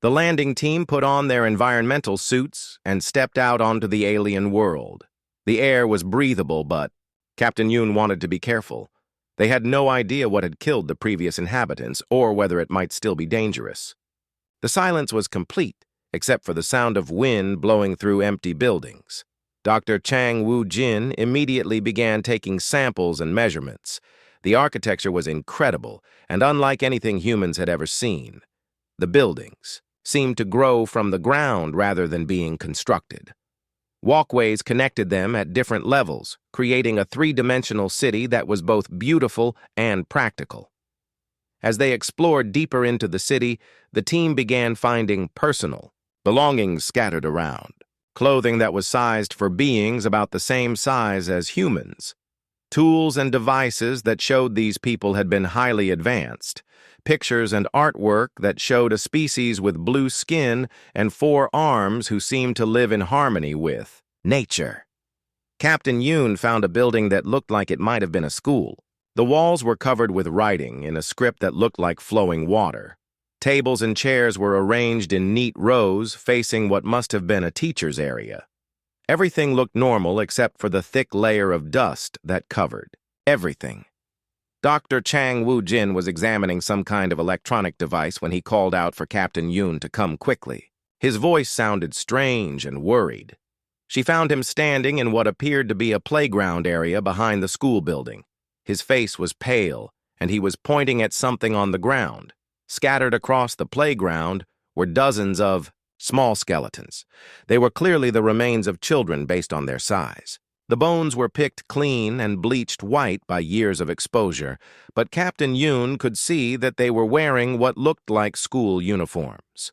The landing team put on their environmental suits and stepped out onto the alien world. The air was breathable, but Captain Yoon wanted to be careful. They had no idea what had killed the previous inhabitants or whether it might still be dangerous. The silence was complete, except for the sound of wind blowing through empty buildings. Dr. Chang Woo-jin immediately began taking samples and measurements. The architecture was incredible and unlike anything humans had ever seen. The buildings seemed to grow from the ground rather than being constructed. Walkways connected them at different levels, creating a three-dimensional city that was both beautiful and practical. As they explored deeper into the city, the team began finding personal belongings scattered around, clothing that was sized for beings about the same size as humans, tools and devices that showed these people had been highly advanced, pictures and artwork that showed a species with blue skin and 4 arms who seemed to live in harmony with nature. Captain Yoon found a building that looked like it might have been a school. The walls were covered with writing in a script that looked like flowing water. Tables and chairs were arranged in neat rows facing what must have been a teacher's area. Everything looked normal except for the thick layer of dust that covered everything. Dr. Chang Woo-jin was examining some kind of electronic device when he called out for Captain Yoon to come quickly. His voice sounded strange and worried. She found him standing in what appeared to be a playground area behind the school building. His face was pale, and he was pointing at something on the ground. Scattered across the playground were dozens of small skeletons. They were clearly the remains of children based on their size. The bones were picked clean and bleached white by years of exposure, but Captain Yoon could see that they were wearing what looked like school uniforms.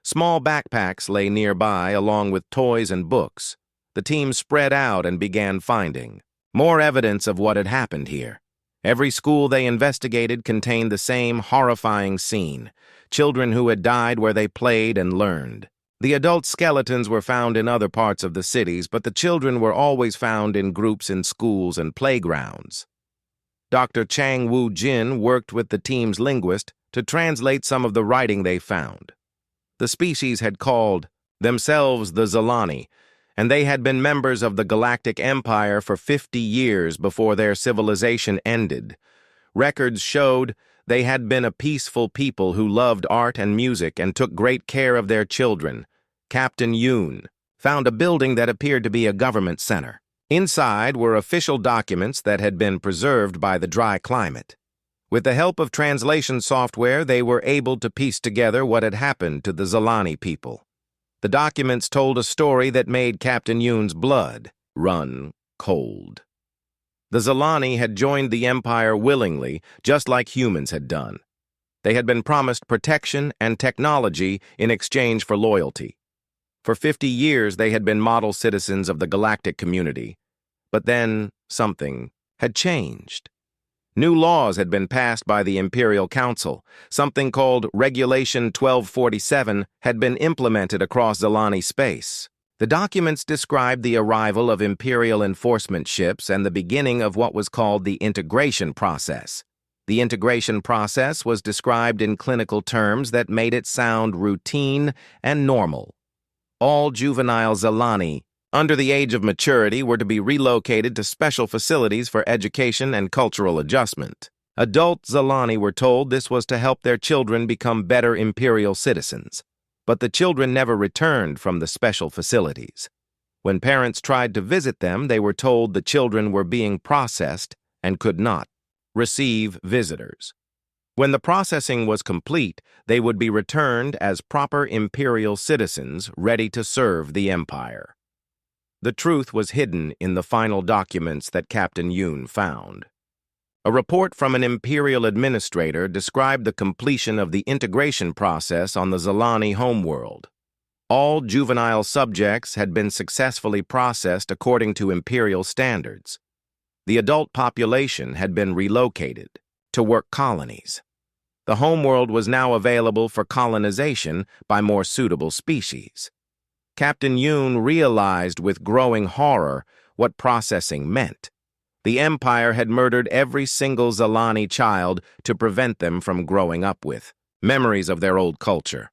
Small backpacks lay nearby along with toys and books. The team spread out and began finding more evidence of what had happened here. Every school they investigated contained the same horrifying scene: children who had died where they played and learned. The adult skeletons were found in other parts of the cities, but the children were always found in groups in schools and playgrounds. Dr. Chang Woo-jin worked with the team's linguist to translate some of the writing they found. The species had called themselves the Zalani, and they had been members of the Galactic Empire for 50 years before their civilization ended. Records showed they had been a peaceful people who loved art and music and took great care of their children. Captain Yoon found a building that appeared to be a government center. Inside were official documents that had been preserved by the dry climate. With the help of translation software, they were able to piece together what had happened to the Zalani people. The documents told a story that made Captain Yoon's blood run cold. The Zalani had joined the Empire willingly, just like humans had done. They had been promised protection and technology in exchange for loyalty. For 50 years, they had been model citizens of the galactic community. But then something had changed. New laws had been passed by the Imperial Council. Something called Regulation 1247 had been implemented across Zalani space. The documents described the arrival of Imperial enforcement ships and the beginning of what was called the integration process. The integration process was described in clinical terms that made it sound routine and normal. All juvenile Zalani under the age of maturity were to be relocated to special facilities for education and cultural adjustment. Adult Zalani were told this was to help their children become better Imperial citizens. But the children never returned from the special facilities. When parents tried to visit them, they were told the children were being processed and could not receive visitors. When the processing was complete, they would be returned as proper Imperial citizens ready to serve the Empire. The truth was hidden in the final documents that Captain Yoon found. A report from an Imperial administrator described the completion of the integration process on the Zalani homeworld. All juvenile subjects had been successfully processed according to Imperial standards. The adult population had been relocated to work colonies. The homeworld was now available for colonization by more suitable species. Captain Yoon realized with growing horror what processing meant. The Empire had murdered every single Zalani child to prevent them from growing up with memories of their old culture.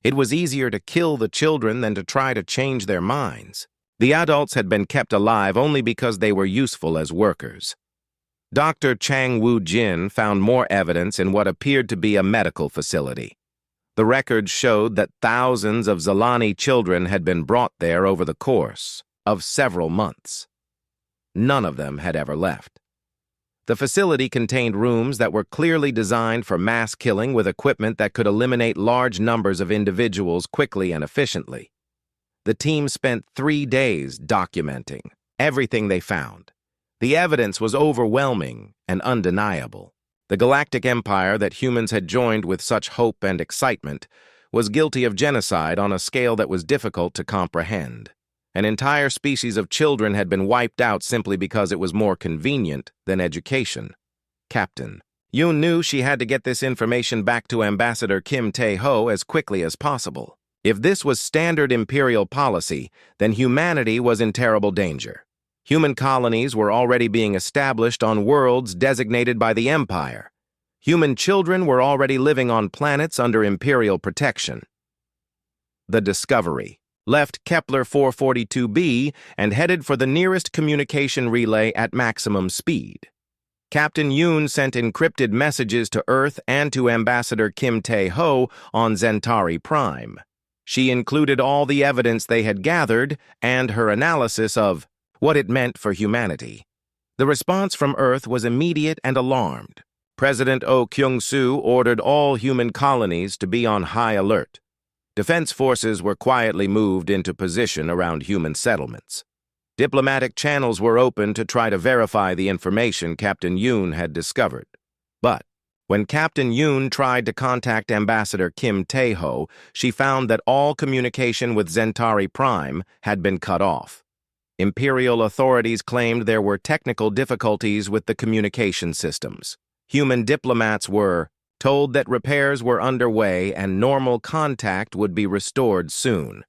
It was easier to kill the children than to try to change their minds. The adults had been kept alive only because they were useful as workers. Dr. Chang Woo-jin found more evidence in what appeared to be a medical facility. The records showed that thousands of Zalani children had been brought there over the course of several months. None of them had ever left. The facility contained rooms that were clearly designed for mass killing with equipment that could eliminate large numbers of individuals quickly and efficiently. The team spent 3 days documenting everything they found. The evidence was overwhelming and undeniable. The Galactic Empire that humans had joined with such hope and excitement was guilty of genocide on a scale that was difficult to comprehend. An entire species of children had been wiped out simply because it was more convenient than education. Captain Yoon knew she had to get this information back to Ambassador Kim Tae-ho as quickly as possible. If this was standard Imperial policy, then humanity was in terrible danger. Human colonies were already being established on worlds designated by the Empire. Human children were already living on planets under Imperial protection. The Discovery left Kepler 442b and headed for the nearest communication relay at maximum speed. Captain Yoon sent encrypted messages to Earth and to Ambassador Kim Tae-ho on Centauri Prime. She included all the evidence they had gathered and her analysis of what it meant for humanity. The response from Earth was immediate and alarmed. President Oh Kyung-soo ordered all human colonies to be on high alert. Defense forces were quietly moved into position around human settlements. Diplomatic channels were opened to try to verify the information Captain Yoon had discovered. But when Captain Yoon tried to contact Ambassador Kim Tae-ho, she found that all communication with Centauri Prime had been cut off. Imperial authorities claimed there were technical difficulties with the communication systems. Human diplomats were told that repairs were underway and normal contact would be restored soon.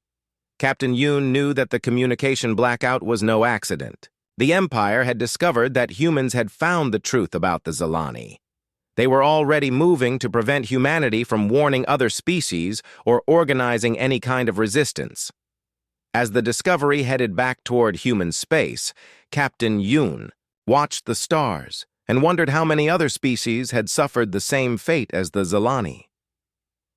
Captain Yoon knew that the communication blackout was no accident. The Empire had discovered that humans had found the truth about the Zalani. They were already moving to prevent humanity from warning other species or organizing any kind of resistance. As the Discovery headed back toward human space, Captain Yoon watched the stars and wondered how many other species had suffered the same fate as the Zalani.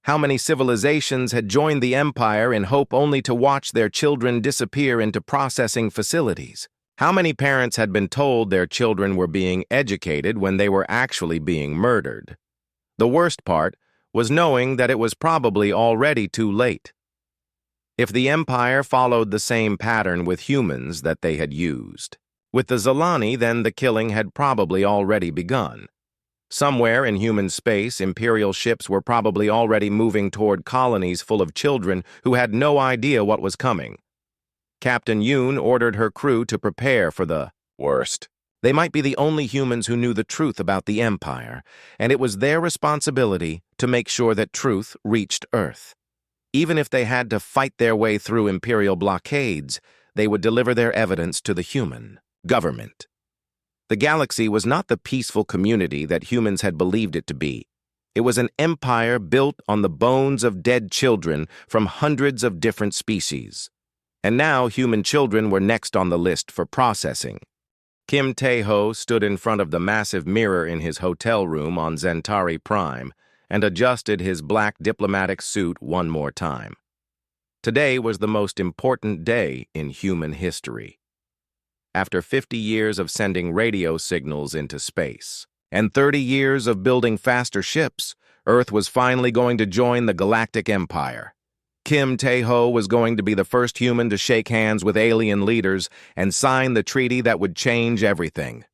How many civilizations had joined the Empire in hope only to watch their children disappear into processing facilities? How many parents had been told their children were being educated when they were actually being murdered? The worst part was knowing that it was probably already too late. If the Empire followed the same pattern with humans that they had used with the Zalani, then the killing had probably already begun. Somewhere in human space, Imperial ships were probably already moving toward colonies full of children who had no idea what was coming. Captain Yoon ordered her crew to prepare for the worst. They might be the only humans who knew the truth about the Empire, and it was their responsibility to make sure that truth reached Earth. Even if they had to fight their way through Imperial blockades, they would deliver their evidence to the human government. The galaxy was not the peaceful community that humans had believed it to be. It was an empire built on the bones of dead children from hundreds of different species. And now human children were next on the list for processing. Kim Tae-ho stood in front of the massive mirror in his hotel room on Centauri Prime and adjusted his black diplomatic suit one more time. Today was the most important day in human history. After 50 years of sending radio signals into space and 30 years of building faster ships, Earth was finally going to join the Galactic Empire. Kim Tae-ho was going to be the first human to shake hands with alien leaders and sign the treaty that would change everything.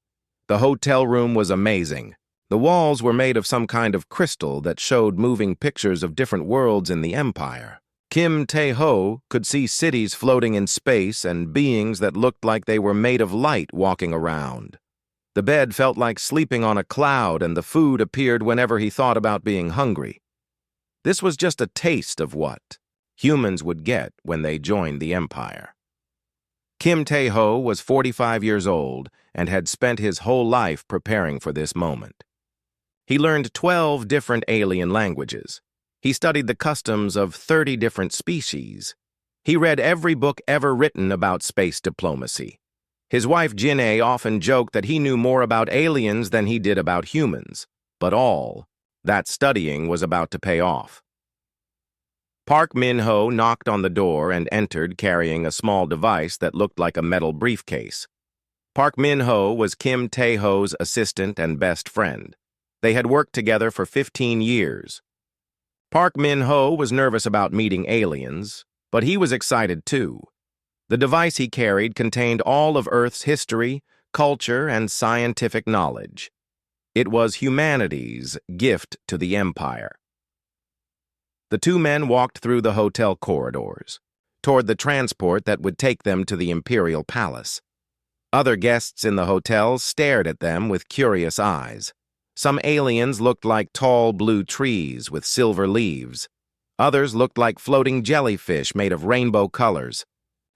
The hotel room was amazing. The walls were made of some kind of crystal that showed moving pictures of different worlds in the Empire. Kim Tae-ho could see cities floating in space and beings that looked like they were made of light walking around. The bed felt like sleeping on a cloud, and the food appeared whenever he thought about being hungry. This was just a taste of what humans would get when they joined the Empire. Kim Tae-ho was 45 years old and had spent his whole life preparing for this moment. He learned 12 different alien languages. He studied the customs of 30 different species. He read every book ever written about space diplomacy. His wife Jin-ae often joked that he knew more about aliens than he did about humans, but all that studying was about to pay off. Park Min-ho knocked on the door and entered carrying a small device that looked like a metal briefcase. Park Min-ho was Kim Tae-ho's assistant and best friend. They had worked together for 15 years. Park Min-ho was nervous about meeting aliens, but he was excited too. The device he carried contained all of Earth's history, culture, and scientific knowledge. It was humanity's gift to the Empire. The two men walked through the hotel corridors, toward the transport that would take them to the Imperial Palace. Other guests in the hotel stared at them with curious eyes. Some aliens looked like tall blue trees with silver leaves. Others looked like floating jellyfish made of rainbow colors.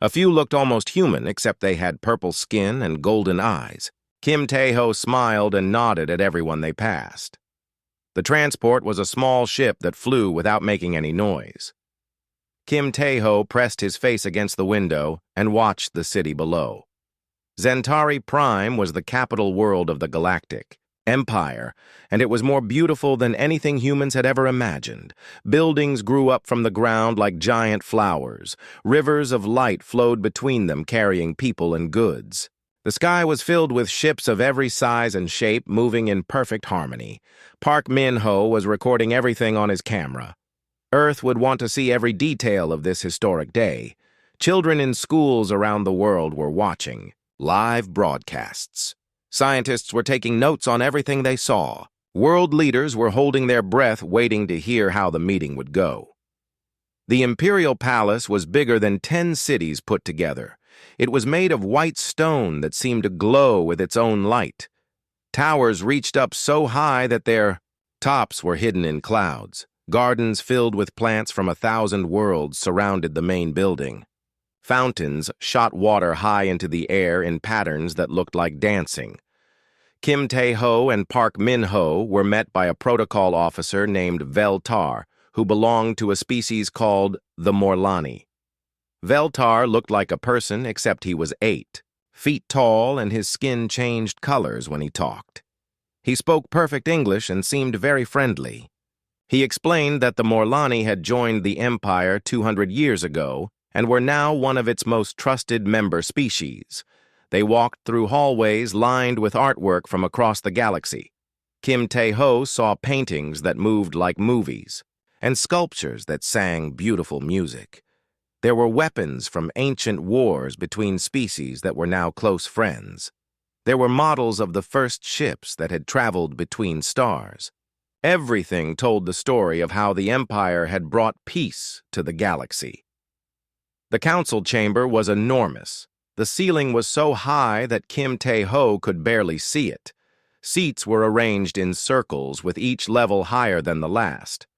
A few looked almost human, except they had purple skin and golden eyes. Kim Tae-ho smiled and nodded at everyone they passed. The transport was a small ship that flew without making any noise. Kim Tae-ho pressed his face against the window and watched the city below. Zentari Prime was the capital world of the Galactic Empire, and it was more beautiful than anything humans had ever imagined. Buildings grew up from the ground like giant flowers. Rivers of light flowed between them, carrying people and goods. The sky was filled with ships of every size and shape moving in perfect harmony. Park Min-ho was recording everything on his camera. Earth would want to see every detail of this historic day. Children in schools around the world were watching live broadcasts. Scientists were taking notes on everything they saw. World leaders were holding their breath, waiting to hear how the meeting would go. The Imperial Palace was bigger than 10 cities put together. It was made of white stone that seemed to glow with its own light. Towers reached up so high that their tops were hidden in clouds. Gardens filled with plants from 1,000 worlds surrounded the main building. Fountains shot water high into the air in patterns that looked like dancing. Kim Tae-ho and Park Min-ho were met by a protocol officer named Veltar, who belonged to a species called the Morlani. Veltar looked like a person, except he was 8 feet tall, and his skin changed colors when he talked. He spoke perfect English and seemed very friendly. He explained that the Morlani had joined the Empire 200 years ago and were now one of its most trusted member species. They walked through hallways lined with artwork from across the galaxy. Kim Tae-ho saw paintings that moved like movies and sculptures that sang beautiful music. There were weapons from ancient wars between species that were now close friends. There were models of the first ships that had traveled between stars. Everything told the story of how the Empire had brought peace to the galaxy. The council chamber was enormous. The ceiling was so high that Kim Tae-ho could barely see it. Seats were arranged in circles, with each level higher than the last.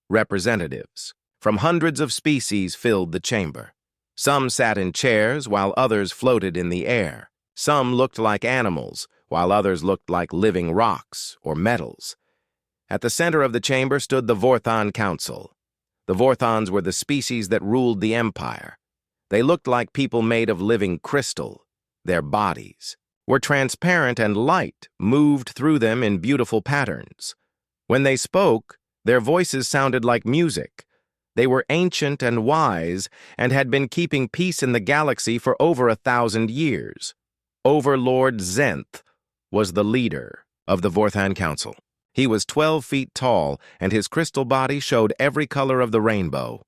Representatives from hundreds of species filled the chamber. Some sat in chairs, while others floated in the air. Some looked like animals, while others looked like living rocks or metals. At the center of the chamber stood the Vorthon Council. The Vorthons were the species that ruled the Empire. They looked like people made of living crystal. Their bodies were transparent, and light moved through them in beautiful patterns. When they spoke, their voices sounded like music. They were ancient and wise and had been keeping peace in the galaxy for over 1,000 years. Overlord Zenth was the leader of the Vorthon Council. He was 12 feet tall, and his crystal body showed every color of the rainbow.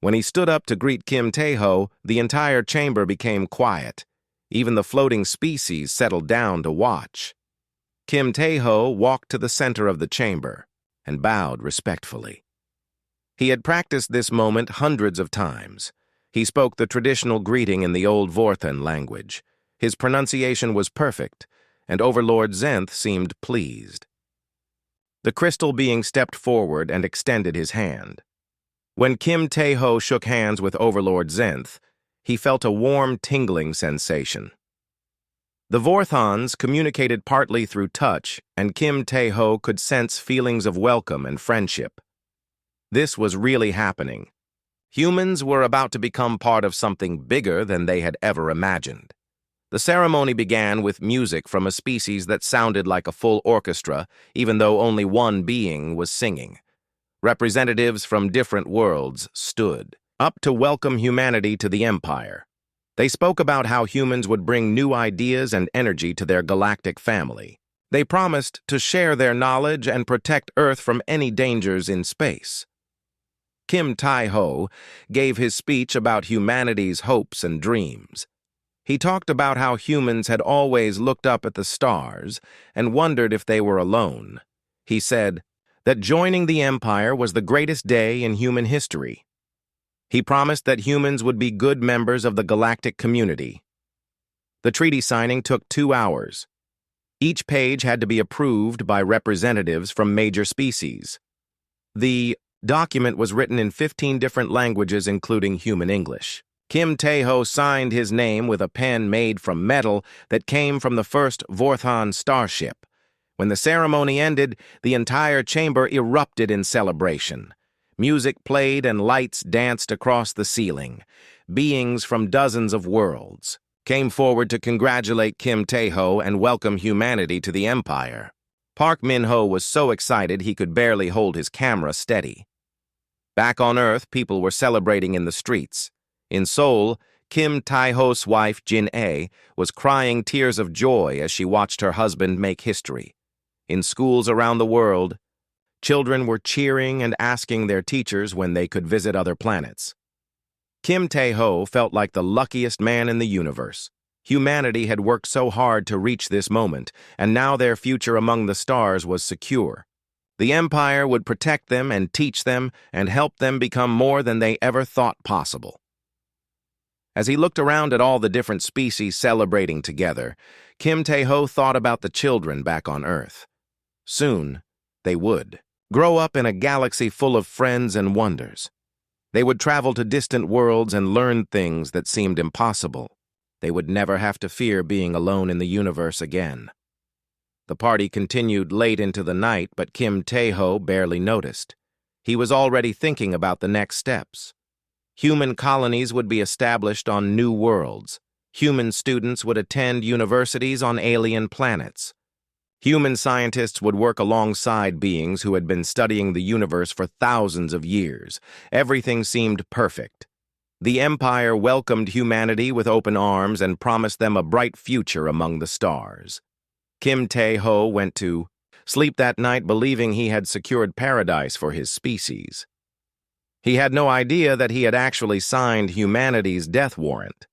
When he stood up to greet Kim Tae-ho, the entire chamber became quiet. Even the floating species settled down to watch. Kim Tae-ho walked to the center of the chamber and bowed respectfully. He had practiced this moment hundreds of times. He spoke the traditional greeting in the Old Vorthan language. His pronunciation was perfect, and Overlord Zenth seemed pleased. The crystal being stepped forward and extended his hand. When Kim Tae-ho shook hands with Overlord Zenth, he felt a warm, tingling sensation. The Vorthons communicated partly through touch, and Kim Tae-ho could sense feelings of welcome and friendship. This was really happening. Humans were about to become part of something bigger than they had ever imagined. The ceremony began with music from a species that sounded like a full orchestra, even though only one being was singing. Representatives from different worlds stood up to welcome humanity to the Empire. They spoke about how humans would bring new ideas and energy to their galactic family. They promised to share their knowledge and protect Earth from any dangers in space. Kim Tae-ho gave his speech about humanity's hopes and dreams. He talked about how humans had always looked up at the stars and wondered if they were alone. He said that joining the Empire was the greatest day in human history. He promised that humans would be good members of the galactic community. The treaty signing took 2 hours. Each page had to be approved by representatives from major species. The document was written in 15 different languages, including human English. Kim Tae-ho signed his name with a pen made from metal that came from the first Vorthon starship. When the ceremony ended, the entire chamber erupted in celebration. Music played and lights danced across the ceiling. Beings from dozens of worlds came forward to congratulate Kim Tae-ho and welcome humanity to the Empire. Park Min-ho was so excited he could barely hold his camera steady. Back on Earth, people were celebrating in the streets. In Seoul, Kim Tae-ho's wife, Jin-ae, was crying tears of joy as she watched her husband make history. In schools around the world, children were cheering and asking their teachers when they could visit other planets. Kim Tae-ho felt like the luckiest man in the universe. Humanity had worked so hard to reach this moment, and now their future among the stars was secure. The Empire would protect them and teach them and help them become more than they ever thought possible. As he looked around at all the different species celebrating together, Kim Tae-ho thought about the children back on Earth. Soon, they would grow up in a galaxy full of friends and wonders. They would travel to distant worlds and learn things that seemed impossible. They would never have to fear being alone in the universe again. The party continued late into the night, but Kim Tae-ho barely noticed. He was already thinking about the next steps. Human colonies would be established on new worlds. Human students would attend universities on alien planets. Human scientists would work alongside beings who had been studying the universe for thousands of years. Everything seemed perfect. The Empire welcomed humanity with open arms and promised them a bright future among the stars. Kim Tae-ho went to sleep that night believing he had secured paradise for his species. He had no idea that he had actually signed humanity's death warrant.